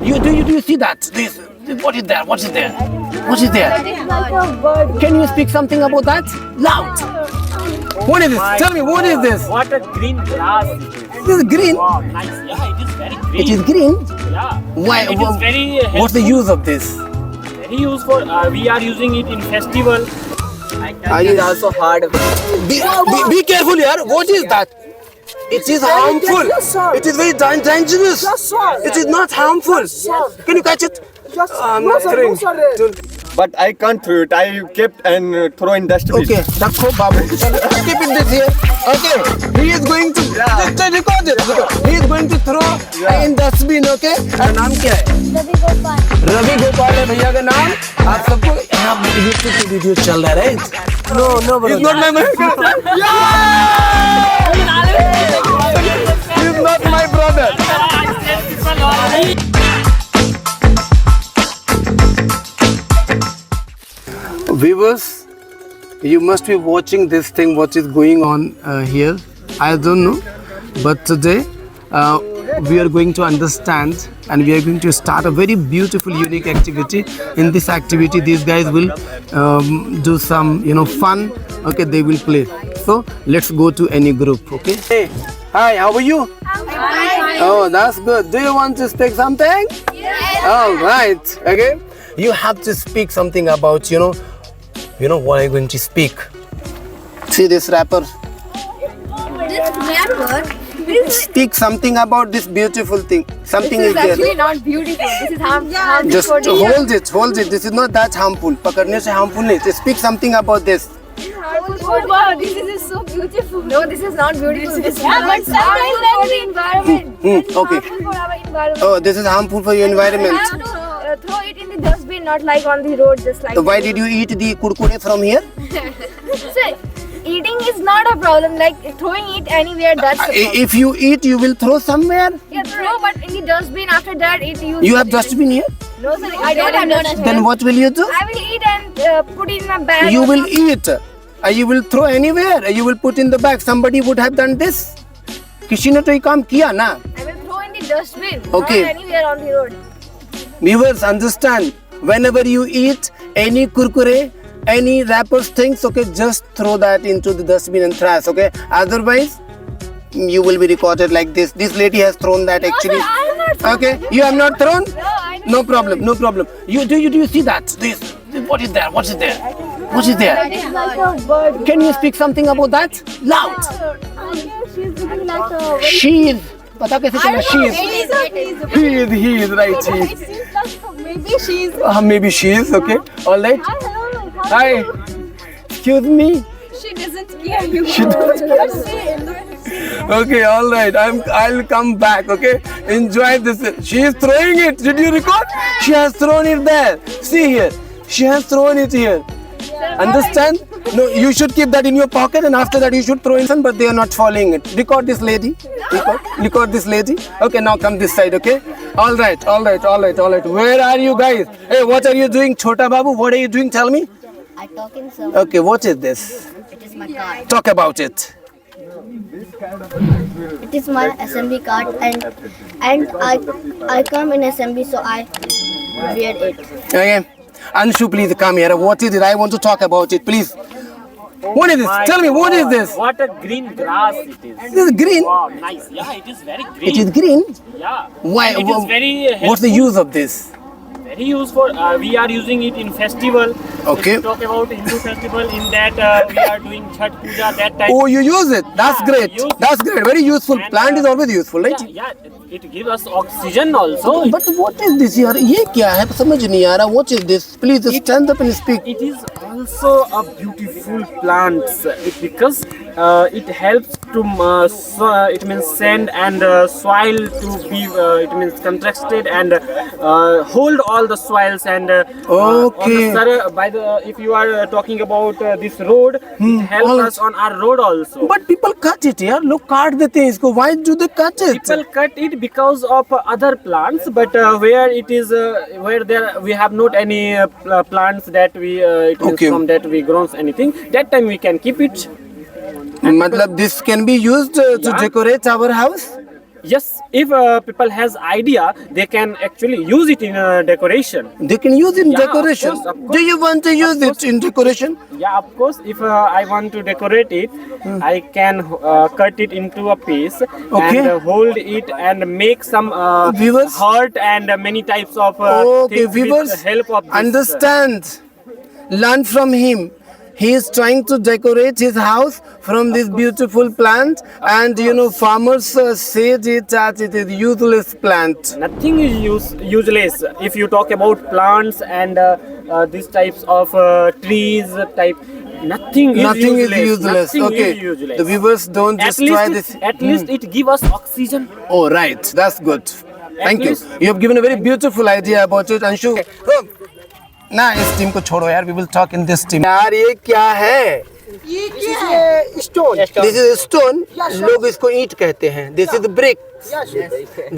You see that? This what is there? What is there? What is there? Can you speak something about that? Loud. What is this? Tell me, what is this? What a green grass it is. This is green. Wow, nice. Yeah, it is very green. It is green. Yeah. Why? It is very What's the use of this? very useful. We are using it in festival. It is also hard. Be careful, yaar. What is that? It is harmful. It is very dangerous. It is not harmful. Can you catch it? I'm not throwing. But I can't throw it. I kept and throw in dustbin. Okay, rakho babu. Keep it this here. Okay, he is going to just record it. He is going to throw in dustbin. Okay, and नाम क्या है? रवि गोपाल है भैया का नाम. आप सबको यहाँ YouTube पे वीडियो चल रहा है, right? No, bro. It's not my man. He's not my brother. Viewers, you must be watching this thing, what is going on here. I don't know, but today we are going to understand and we are going to start a very beautiful, unique activity. In this activity, these guys will do some, fun. Okay, they will play. So let's go to any group. Okay. Hey, hi. How are you? Oh, that's good. Do you want to speak something? Yes. All right. Okay. You have to speak something about, what are you going to speak? See this rapper? This rapper? Speak something about this beautiful thing. Something is there. This is actually not beautiful. This is harmful. Just hold it. This is not that harmful. पकड़ने से harmful नहीं. Just speak something about this. Oh wow, this is so beautiful. No, this is not beautiful. This is harmful for the environment. Okay. Harmful for our environment. Oh, this is harmful for your environment. We have to throw it in the dustbin, not like on the road, just like. So why did you eat the kurkure from here? Sir, eating is not a problem. Like throwing it anywhere, that's a problem. If you eat, you will throw somewhere. Yeah, throw, but in the dustbin. After that, You have dustbin here? No, sir, I don't have dustbin. Then what will you do? I will eat and put it in a bag. You will eat. You will throw anywhere. You will put in the bag. Somebody would have done this. किसी ने तो ये काम किया ना? I will throw in the dustbin. Okay. Not anywhere on the road. Viewers, understand. Whenever you eat any kurkure, any wrappers things, okay, just throw that into the dustbin and trash. Okay. Otherwise, you will be recorded like this. This lady has thrown that actually. No, sir, I have not thrown. Okay. You have not thrown? No, I No problem. No problem. Do you see that? This. What is there? What is there? What is there? It's like a bird. Can you speak something about that? Loud. She's looking like a. She is. पता कैसे चला? She is. He is right. She is. Maybe she's. Maybe she is. Okay. All right. Hi. Excuse me. She doesn't care you. She Okay. All right. I'll come back. Okay. Enjoy this. She is throwing it. Did you record? She has thrown it there. See here. She has thrown it here. Understand? No, you should keep that in your pocket and after that you should throw in some, but they are not following it. Record this lady. Record this lady. Okay, now come this side, okay? All right. Where are you guys? Hey, what are you doing? Chota Babu, what are you doing? Tell me. I talk in some. Okay, what is this? It is my card. Talk about it. It is my assembly card and I come in assembly, so I wear it. Okay. Anshu, please come here. What is it? I want to talk about it, please. What is this? Tell me, what is this? What a green grass it is. This is green. Wow, nice. Yeah, it is very green. It is green. Yeah. Why? It is very What's the use of this? very useful. We are using it in festival. Okay. If you talk about Hindu festival, in that we are doing Chhat Puja that time. Oh, you use it. That's Yeah, great. use- That's great. Very useful. And, Plant is always useful, right? Yeah, it gives us oxygen also. But what is this यार? ये क्या है? समझ नहीं आ रहा. What is this? Please just stand up and speak. It is also a beautiful plant because it helps to it means sand and soil to be it means contracted and hold all the soils and Okay. by the if you are talking about this road, it helps all- us on our road also. But people cut it यार. लोग काट देते हैं इसको. Why do they cut it? People cut it because of other plants, but where it is where there we have not any plants that we it means Okay. from that we grown anything. That time we can keep it. मतलब this can be used to Yeah. decorate our house. Yes, if people has idea, they can actually use it in decoration. They can use in Yeah, of decoration. course, of course. Do you want to use it in decoration? Yeah, of course. If I want to decorate it, I can cut it into a piece Okay. and hold it and make some Viewers? heart and many types of Okay, things viewers, with the help of this, understand. Learn from him. He is trying to decorate his house from this beautiful plant, and farmers said it that it is useless plant. Nothing is useless if you talk about plants and these types of trees type. Nothing is Nothing useless. is useless. Nothing Okay, is useless. the viewers don't At just try least, this. at least it give us oxygen. Oh, right. That's good. Thank you. least- You have given a very beautiful idea about it, Anshu. ना इस team को छोड़ो यार. We will talk in this team. यार ये क्या है? Stone. This is stone. लोग इसको ईंट कहते हैं. This is brick.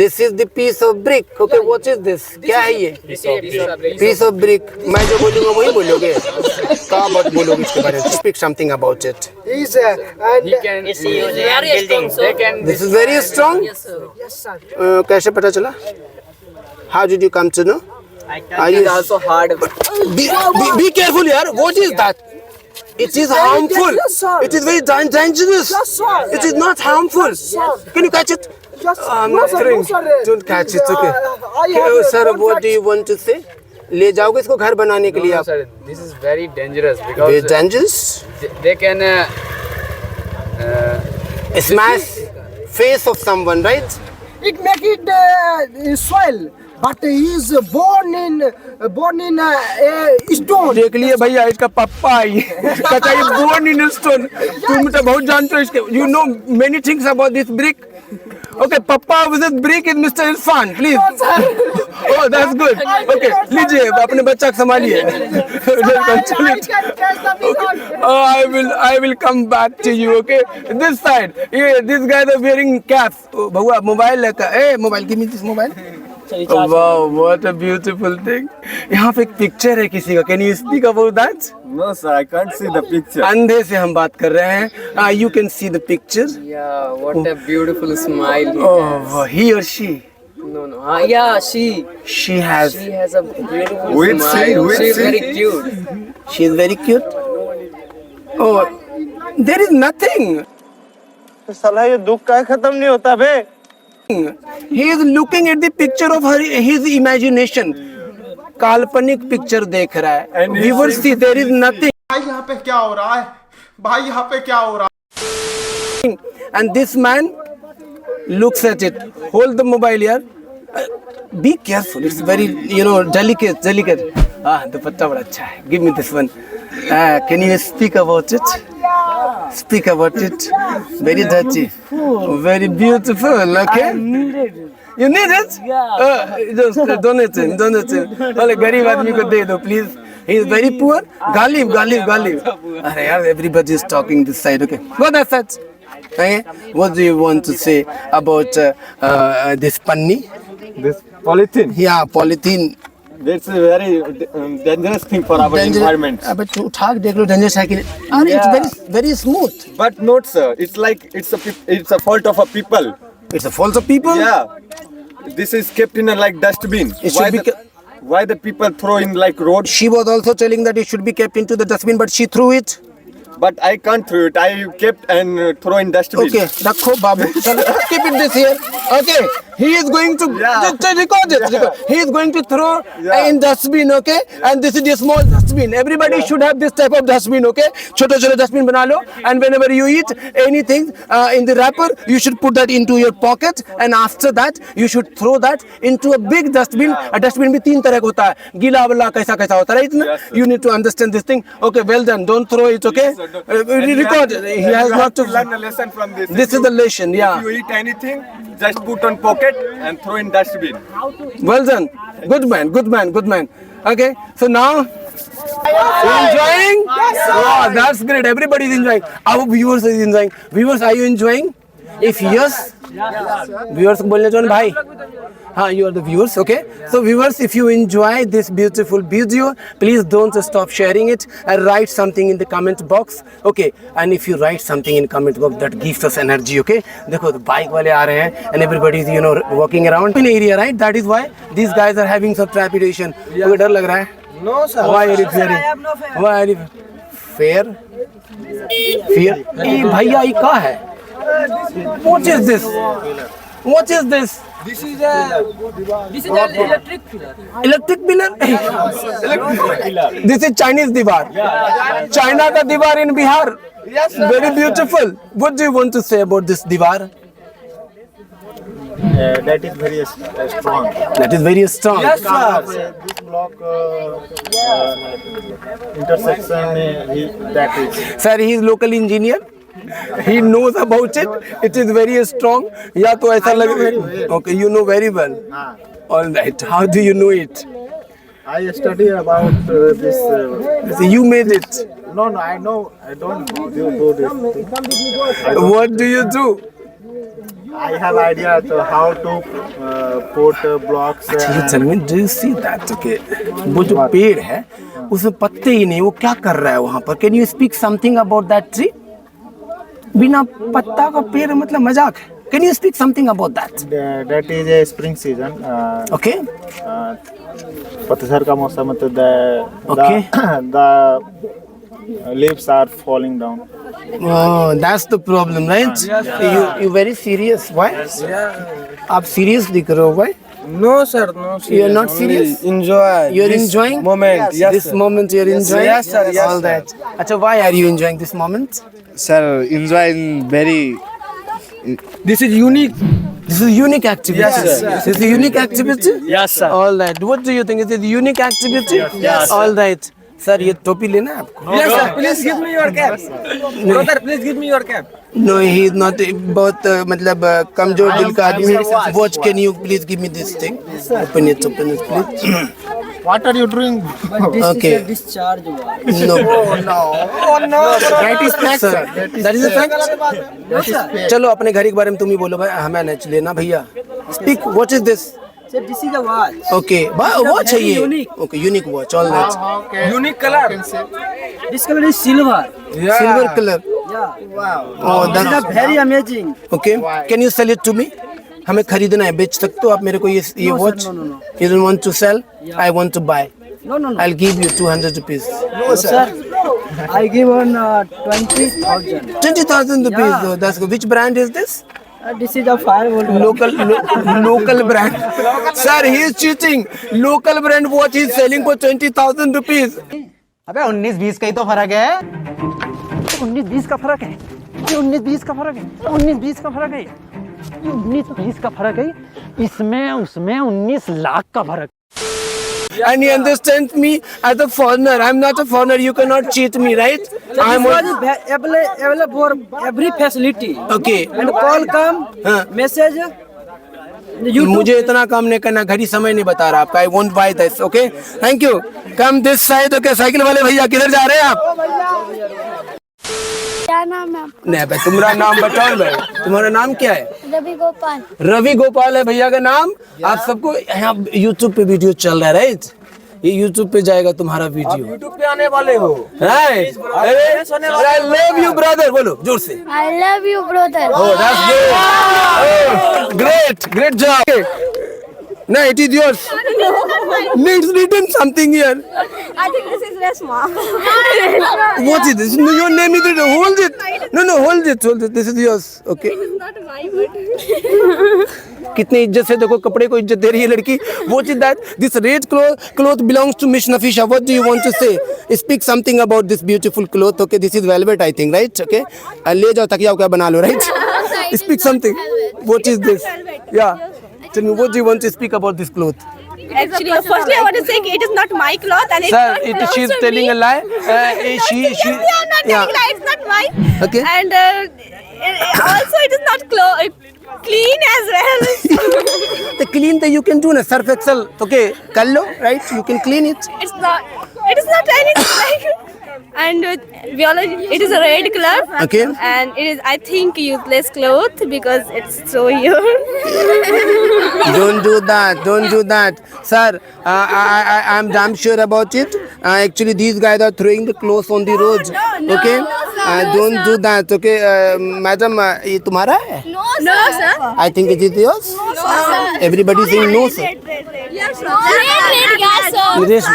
This is the piece of brick. Okay, what is this? क्या है ये? Piece of brick. मैं जो बोलूँगा वही बोलोगे. कहाँ बात बोलोगे इसके बारे में? Speak something about it. He's and This is very strong. कैसे पता चला? How did you come to know? Are you also hard. be careful, yaar. What is that? It is harmful. It is very dangerous. It is not harmful. Can you catch it? I'm not throwing. Don't catch it. Okay. Sir, what do you want to say? ले जाओगे इसको घर बनाने के लिए आप? Sir, this is very dangerous Very because dangerous. they can Smash face of someone, right? It make it soil, but he is born in a stone. देख लिए भैया इसका पप्पा आई कहता है born in a stone. तुम तो बहुत जानते हो इसके. You know many things about this brick. Okay, Papa with brick is Mr. Irfan, please. Oh, that's good. Okay, लीजिए अपने बच्चा को संभालिए. Oh, I will come back to you. Okay, this side. Yeah, these guys are wearing caps. Oh, भगवा mobile लेकर. Hey, mobile, give me this mobile. Oh, wow, what a beautiful thing. यहाँ पे एक picture है किसी का. Can you speak about that? No, sir, I can't see the picture. अंधे से हम बात कर रहे हैं. You can see the picture. yeah, what a beautiful smile. he has. Oh, he or she? No. Yeah, she She has a beautiful We'll see, smile. we'll She's see. very cute. She is very cute. Oh, there is nothing. साला ये दुख का खत्म नहीं होता बे. He is looking at the picture of his imagination. काल्पनिक picture देख रहा है. And We will see there is nothing. भाई यहाँ पे क्या हो रहा है? भाई यहाँ पे क्या हो रहा है? And this man looks at it. Hold the mobile here. Be careful. It's very, delicate. दुपट्टा बड़ा अच्छा है. Give me this one. Can you speak about it? Speak about it. Very dirty. Very beautiful. Okay. You need it? Yeah. Just donate him. अरे गरीब आदमी को दे दो, please. He is very poor. Galib. अरे यार, everybody is talking this side. Okay. Go that side. Okay. What do you want to say about this panni? This polythene. Yeah, polythene. That's a very dangerous thing for our environment. अबे तू उठा के देख लो dangerous है कि नहीं? अरे it's very very smooth. But not, sir. It's like it's a fault of a people. It's a fault of people. Yeah. This is kept in a like dustbin. It should be Why the people throw in like road? She was also telling that it should be kept into the dustbin, but she threw it. But I can't throw it. I kept and throw in dustbin. Okay, रखो बाबू. चलो, keep it this here. Okay, he is going to just record it. He is going to throw in dustbin. Okay, and this is a small dustbin. Everybody should have this type of dustbin. Okay, छोटे dustbin बना लो. And whenever you eat anything in the wrapper, you should put that into your pocket. And after that, you should throw that into a big dustbin. A dustbin भी तीन तरह का होता है. गीला वाला कैसा होता है, right? Yes, You need to understand this thing. Okay, well done. Don't throw it. Okay. Record. He has not to learn a lesson from this. This is the lesson, yeah. If you eat anything, just put on pocket and throw in dustbin. Well done. Good man. Okay, so now you enjoying? Wow, that's great. Everybody is enjoying. Our viewers is enjoying. Viewers, are you enjoying? If yes, viewers को बोलने चलो भाई. You are the viewers, okay? So viewers, if you enjoy this beautiful video, please don't stop sharing it and write something in the comment box, okay? And if you write something in comment box, that gives us energy, okay? देखो तो bike वाले आ रहे हैं and everybody is walking around in area, right? That is why these guys are having some trepidation. तुम्हें डर लग रहा है? No, sir. Why are you fearing? I have no fear. Why are you fear? Fear? ये भैया ये क्या है? What is this? What is this? This is an electric pillar. Electric pillar? This is Chinese Diwar. China का दीवार in Bihar. Yes, sir. Very beautiful. What do you want to say about this Diwar? That is very strong. That is very strong. Yes, sir. This block intersection that is. Sir, he is local engineer. He knows about it. It is very strong. या तो ऐसा लग. Okay, you know very well. All right. How do you know it? I study about this. So you made it. No, I know. I don't do this. What do you do? I have idea to how to put blocks. You tell me, do you see that? Okay. वो जो पेड़ है, उसमें पत्ते ही नहीं. वो क्या कर रहा है वहाँ पर? Can you speak something about that tree? बिना पत्ता का पेड़ मतलब मजाक है. Can you speak something about that? That is a spring season. Okay. पतझड़ का मौसम है तो Okay. the leaves are falling down. Oh, that's the problem, right? You very serious. Why? आप serious दिख रहे हो, why? No, sir. No, sir. You are not serious. Enjoy. You are this enjoying moment. Yes, this sir. moment. You are enjoying. Yes, sir. Yes, all sir. that. अच्छा, why are you enjoying this moment? Sir, enjoying very. This is unique. This is a unique activity. Yes, sir. This is a unique activity. Yes, sir. All right. What do you think? Is it a unique activity? Yes, All right. Sir, ये टोपी लेना है आपको? Yes, sir. Please give me your cap. Brother, please give me your cap. No, he is not. बहुत मतलब कमजोर दिल का आदमी है. Watch, can you please give me this thing? Open it, please. What are you doing? Okay. Discharge. No. Oh no. That is fact, sir. That is a fact. चलो अपने घर के बारे में तुम ही बोलो भाई. हमें नहीं लेना भैया. Speak. What is this? Sir, this is a watch. Okay. Watch है very ये. unique. Okay, unique watch. All that. Unique color. This color is silver. Silver color. Yeah. Oh, This is that. a very amazing. Okay. Can you sell it to me? हमें खरीदना है. बेच सकते हो आप मेरे को ये No, watch? sir, no. You don't want to sell? I want to buy. No. I'll give you 200 rupees. No, sir. I give on 20,000. 20,000 rupees. Yeah. Oh, that's good. Which brand is this? This is a firewood. Local brand. Sir, he is cheating. Local brand watch he is selling for 20,000 rupees. अबे 19-20 का ही तो फर्क है. 19-20 का फर्क है. 19-20 का फर्क है. 19-20 का फर्क है. 19-20 का फर्क है. इसमें उसमें 19 लाख का फर्क. And he understands me as a foreigner. I'm not a foreigner. You cannot cheat me, right? So I'm this watch is available for every facility. okay. And call come, message. YouTube. मुझे इतना काम नहीं करना. घड़ी समय नहीं बता रहा आपका. I won't buy this. Okay. Thank you. Come this side. Okay. Cycle वाले भैया किधर जा रहे हैं आप? क्या नाम है आपका? नहीं भाई तुम्हारा नाम बताओ भाई. तुम्हारा नाम क्या है? रवि गोपाल. रवि गोपाल है भैया का नाम. आप सबको यहाँ YouTube पे वीडियो चल रहा है, राइट? ये YouTube पे जाएगा तुम्हारा वीडियो. YouTube पे आने वाले हो. Right. I love you brother. बोलो जोर से. I love you, brother. Oh, that's good. Oh, great job. No, it is yours. It's written something here. I think this is Resma. What is this? No, your name is written. Hold it. No, hold it. This is yours. Okay. Not my word. कितनी इज्जत से देखो कपड़े को इज्जत दे रही है लड़की. What is that? This red cloth belongs to Miss Nafisha. What do you want to say? Speak something about this beautiful cloth. Okay, this is velvet, I think, right? Okay. ले जाओ तकिया क्या बना लो, right? Speak something. What is this? Yeah. Tell me, what do you want to speak about this cloth? Actually, firstly, I want to say it is not my cloth and it's Sir, not belongs she's to telling me. a lie. She. I'm not telling lie. It's not mine. Okay. And also, it is not clean as well. The clean that you can do na Surf Excel. Okay, कर लो, right? You can clean it. It is not anything like. And biology, it is a red color. Okay. And it is, I think, useless cloth because it's so young. Don't do that. Don't do that, sir. I'm damn sure about it. Actually, these guys are throwing the clothes on the roads. Okay. Don't do that. Okay, madam. ये तुम्हारा है? No, sir. I think it is yours. Everybody saying no, sir. Yes, sir. Nidesh,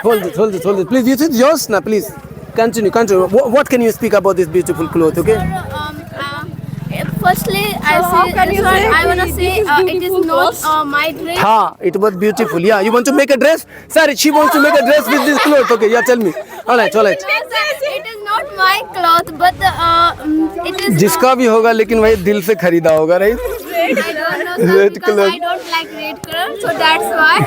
hold it. Please, this is yours now. Please, continue. What can you speak about this beautiful cloth? Okay. Firstly, I want to say it is not my dress. Ha, it was beautiful. Yeah, you want to make a dress? Sir, she wants to make a dress with this cloth. Okay, yeah, tell me. All right. It is not my cloth, but it is. जिसका भी होगा लेकिन भाई दिल से खरीदा होगा, right? I don't know, sir, Red because color. I don't like red color, so that's why.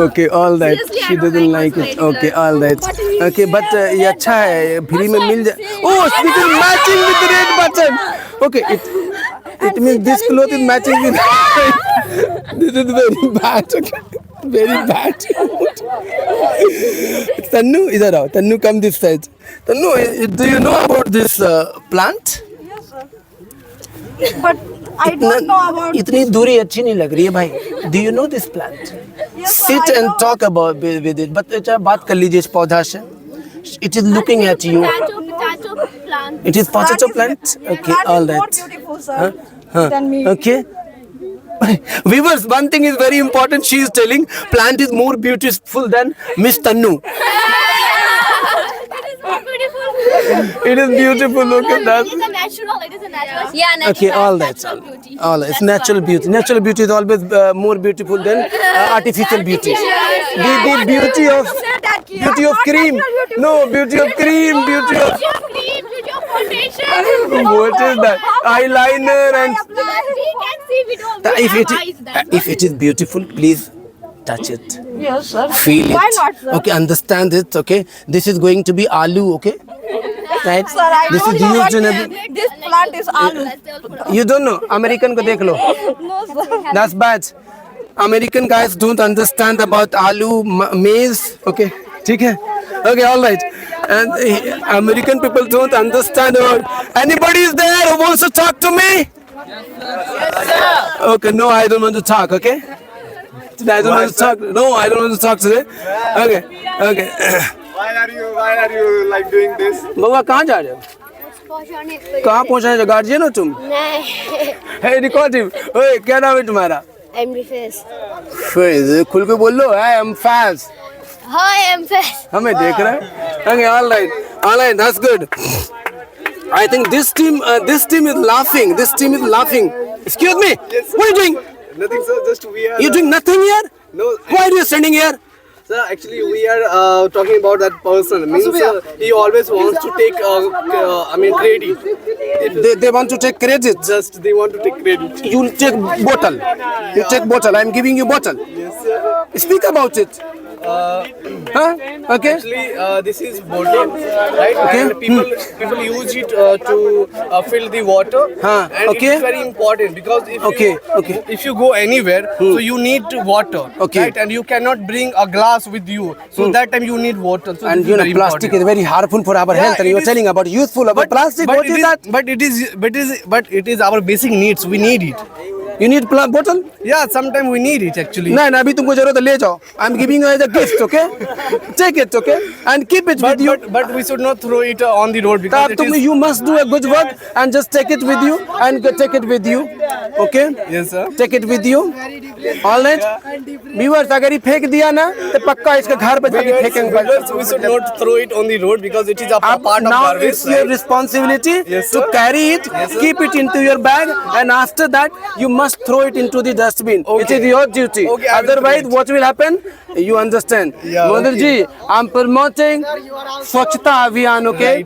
Okay, all right. Seriously, I She don't doesn't like like red it. color. Okay, all right. Okay, but ये अच्छा है, free में मिल जाए. Oh, it is matching with the red button. Okay, it means this cloth is matching with. This is very bad. Okay, very bad. Tannu, इधर आओ. Tannu, come this side. Tannu, do you know about this plant? But I don't know about. इतनी दूरी अच्छी नहीं लग रही है भाई. Do you know this plant? Sit and talk about with it. But अच्छा बात कर लीजिए इस पौधा से. It is looking at you. Potato plant. It is potato plant. Okay, all right. Beautiful, sir. Than me. Okay. Viewers, one thing is very important. She is telling plant is more beautiful than Miss Tannu. It is beautiful. Okay, that's. It is a natural. Yeah, natural. Okay, all that. Natural beauty. All right. It's natural beauty. Natural beauty is always more beautiful than artificial beauty. The beauty of cream. No, beauty of cream. Beauty of. Beauty of foundation. What is that? Eyeliner and. We can see. We don't. If it is beautiful, please touch it. Yes, sir. Feel it. Why not, sir? Okay, understand it. Okay, this is going to be aloo. Okay, right? Sir, I This don't is know used in what a. this plant is aloo. You don't know. American को देख लो. No, sir. That's bad. American guys don't understand about aloo, maize. Okay, ठीक है. Okay, all right. And American people don't understand about. Anybody is there who wants to talk to me? Okay, no, I don't want to talk. Okay. Today I don't want to talk. No, I don't want to talk today. Okay. Why are you like doing this? बाबा कहाँ जा रहे हो? कहाँ पहुँचने जा? Guardian हो तुम? नहीं. Hey, recording. ओए, क्या नाम है तुम्हारा? I'm Rifes. फिर खुल के बोल लो. I am fast. Hi, I'm Rifes. हमें देख रहा है. Okay, all right, that's good. I think this team is laughing. Excuse me. What are you doing? Nothing, sir. Just we are. You're doing nothing here? No, Why are you standing here? sir. Actually, we are talking about that person. Means he always wants to take, credit. They want to take credit. Just they want to take credit. You'll take bottle. You take bottle. I'm giving you bottle. Yes, sir. Speak about it. Huh? Okay. Actually, this is bottle, right? Okay. And people use it to fill the water. And okay. it's very important because if you go anywhere, so you need water. Okay. Right? And you cannot bring a glass with you. So that time you need water. So And this is very plastic important. is very harmful for our health. And it you are is- telling about useful about plastic. What is that? But it is our basic needs. We need it. You need bottle? Yeah, sometimes we need it actually. नहीं ना अभी तुमको जरूरत है ले जाओ. I'm giving you as a gift, okay? Take it, okay? And keep it with you. But we should not throw it on the road because तब you must do a good work and just take it with you and take it with you, okay? Yes, sir. Take it with you. All right. Viewers, अगर ये फेंक दिया ना तो पक्का इसके घर पे जाके फेंकेंगे. We should not throw it on the road because it is a part of Now garbage. it's your responsibility Yes, to sir. carry it, keep it into your bag, and after that you must throw it into the dustbin. Okay. It is your duty. Okay, I will Otherwise, throw it. what will happen? You understand? Yeah, Mother okay. ji, I'm promoting Swachhta Abhiyan, okay?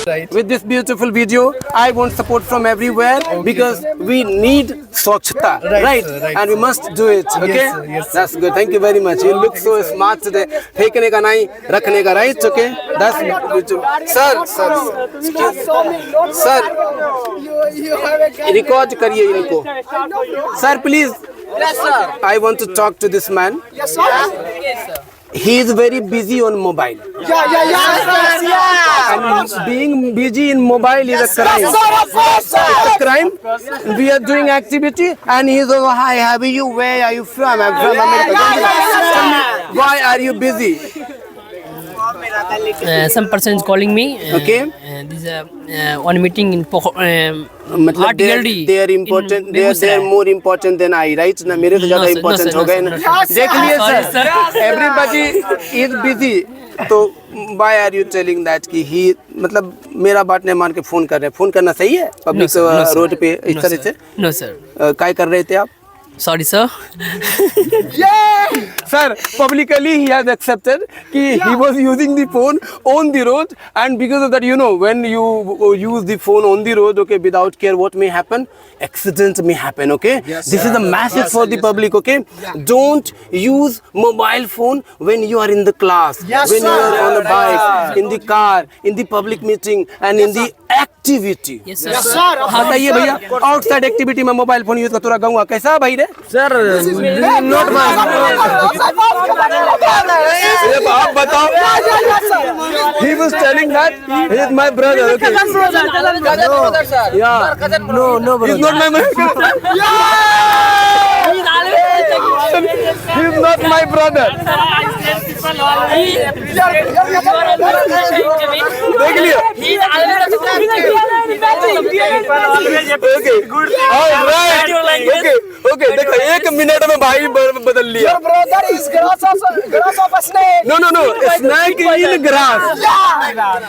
Right. With this beautiful video, I want support from everywhere because we need Swachhta, right? sir, right, And we must do it, okay? sir, yes, sir. That's good. Thank you very much. You look so smart today. फेंकने का नहीं, रखने का, right? Okay? That's beautiful. Sir, record करिए इनको. Sir, please. Yes, sir. I want to talk to this man. Yes, sir. he is very busy on mobile. And being busy in mobile is a crime. It's a crime. We are doing activity and he is over, hi, how are you? Where are you from? I'm from America. Tell me, why are you busy? Some person is calling me. Okay. This is one meeting in मतलब art gallery. they are important, they are more important than I, right? ना मेरे से ज़्यादा important हो गए ना। देख लिए सर, everybody is busy. तो why are you telling that कि he मतलब मेरा बात नहीं मान के फोन कर रहे हैं? फोन करना सही है पब्लिक रोड पे इस तरह से? No sir. क्या कर रहे थे आप? Sorry sir. Sir, publicly he has accepted कि he was using the phone on the road, and because of that, you know, when you use the phone on the road, okay, without care, what may happen? Accident may happen, okay? This is a message for the public, okay? Don't use mobile phone when you are in the class, when you are on a bike, in the car, in the public meeting, and in the activity. Yes sir. बताइए भैया, outside activity में mobile phone use करते रहूँगा कैसा भाई रे? Sir, not much. आप बताओ. He was telling that he is my brother. Okay. Yeah. No, He's not my brother. He's not my brother. देख लियो. Okay. All right. Okay. देखो 1 मिनट में भाई बदल लिया. Your brother is grass of a snake. No. Snake in grass.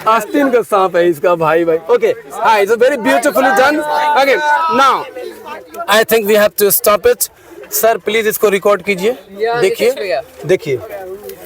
आस्तीन का सांप है इसका भाई. Okay. It's very beautifully done. Okay. Now, I think we have to stop it. Sir, please इसको रिकॉर्ड कीजिए. देखिए.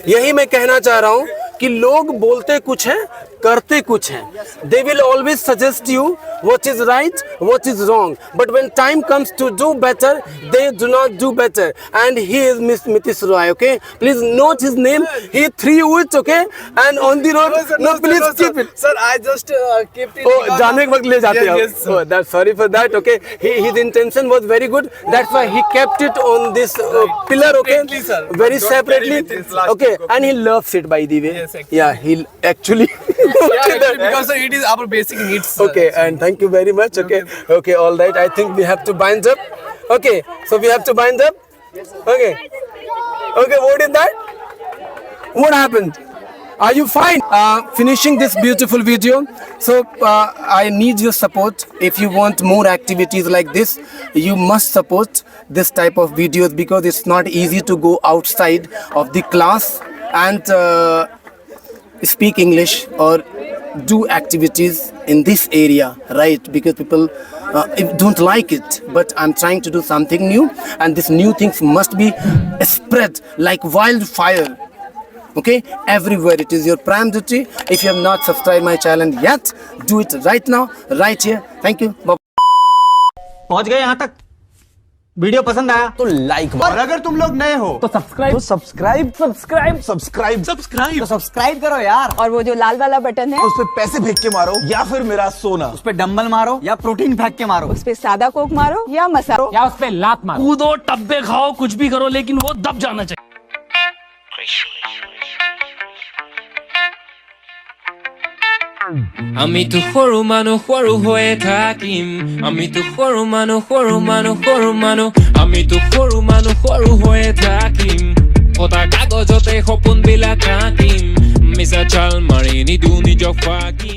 यही मैं कहना चाह रहा हूँ कि लोग बोलते कुछ हैं, करते कुछ हैं. They will always suggest you what is right, what is wrong. But when time comes to do better, they do not do better. And he is Miss Mitish Roy, okay? Please note his name. He threw it, okay? And on the road, no, please keep it. Sir, I just kept it. Oh, जाने के वक्त ले जाते हैं. Oh, that's sorry for that, okay? His intention was very good. That's why he kept it on this pillar, okay? Very separately. Okay, and he loves it, by the way. Yeah, he actually. Because it is our basic needs. Okay, and thank you very much. Okay, all right. I think we have to bind up. Okay, so we have to bind up. Okay, what is that? What happened? Are you fine? Finishing this beautiful video. So I need your support. If you want more activities like this, you must support this type of videos because it's not easy to go outside of the class and speak English or do activities in this area, right? Because people don't like it, but I'm trying to do something new, and these new things must be spread like wildfire, okay, everywhere. It is your prime duty. If you have not subscribed my channel yet, do it right now, right here. Thank you. Bye. पहुंच गए यहाँ तक. Video पसंद आया तो like मारो. और अगर तुम लोग नए हो तो सब्सक्राइब करो यार. और वो जो लाल वाला बटन है उस पे पैसे फेंक के मारो या फिर मेरा सोना. उस पे डंबल मारो या प्रोटीन फेंक के मारो. उस पे सादा कोक मारो या मसाला या उस पे लात मारो. कूदो, टब्बे खाओ, कुछ भी करो, लेकिन वो दब जाना चाहिए. আমিতো সৰু হৈয়ে থাকিম. আমিতো সৰু হৈয়ে থাকিম. ফটা কাগজতে সপোনবিলাক আঁকিম. মিছা চাল মাৰি নিদিওঁ নিজক ফাঁকি.